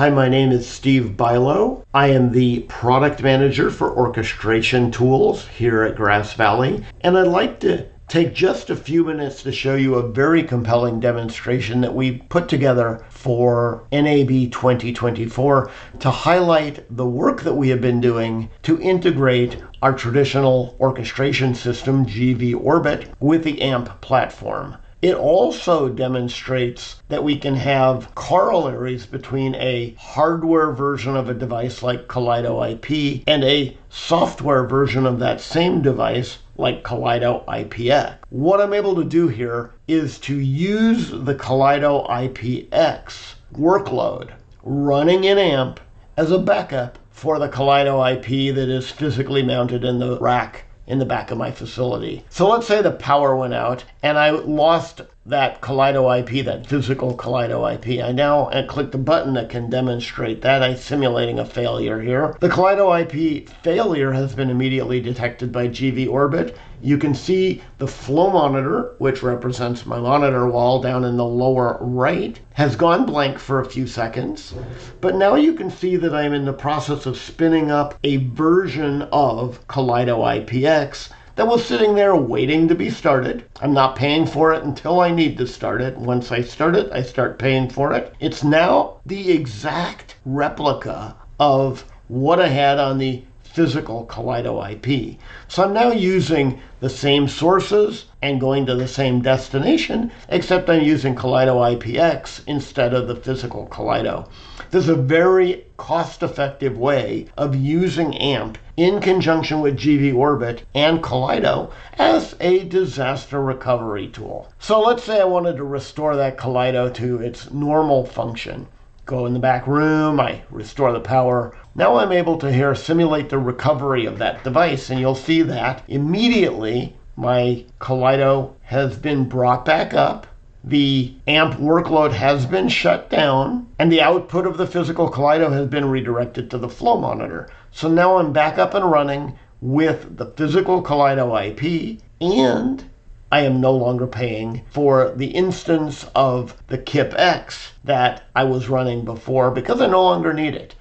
Hi, my name is Steve Bilo. I am the product manager for orchestration tools here at Grass Valley, and I'd like to take just a few minutes to show you a very compelling demonstration that we put together for NAB 2024 to highlight the work that we have been doing to integrate our traditional orchestration system, GV Orbit, with the AMP platform. It also demonstrates that we can have corollaries between a hardware version of a device like Kaleido-IP and a software version of that same device like Kaleido-IP X. What I'm able to do here is to use the Kaleido-IP X workload running in AMP as a backup for the Kaleido-IP that is physically mounted in the rack in the back of my facility. So let's say the power went out and I lost that Kaleido-IP, that physical Kaleido-IP. I now click the button that can demonstrate that. I'm simulating a failure here. The Kaleido-IP failure has been immediately detected by GV Orbit. You can see the flow monitor, which represents my monitor wall down in the lower right, has gone blank for a few seconds. But now you can see that I'm in the process of spinning up a version of Kaleido-IP X that was sitting there waiting to be started. I'm not paying for it until I need to start it. Once I start it, I start paying for it. It's now the exact replica of what I had on the physical Kaleido-IP. So I'm now using the same sources and going to the same destination, except I'm using Kaleido-IP X instead of the physical Kaleido. This is a very cost-effective way of using AMP in conjunction with GV Orbit and Kaleido as a disaster recovery tool. So let's say I wanted to restore that Kaleido to its normal function. Go in the back room, I restore the power. Now I'm able to here simulate the recovery of that device, and you'll see that immediately my Kaleido has been brought back up, the AMP workload has been shut down, and the output of the physical Kaleido has been redirected to the flow monitor. So now I'm back up and running with the physical Kaleido-IP, and I am no longer paying for the instance of the KIP X that I was running before because I no longer need it.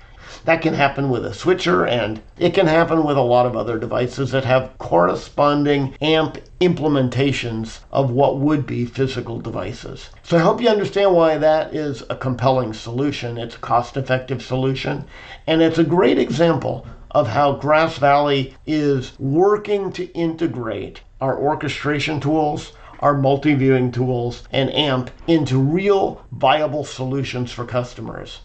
That can happen with a switcher, and it can happen with a lot of other devices that have corresponding AMP implementations of what would be physical devices. So I hope you understand why that is a compelling solution. It's a cost-effective solution, and it's a great example of how Grass Valley is working to integrate our orchestration tools, our multi-viewing tools, and AMP into real viable solutions for customers.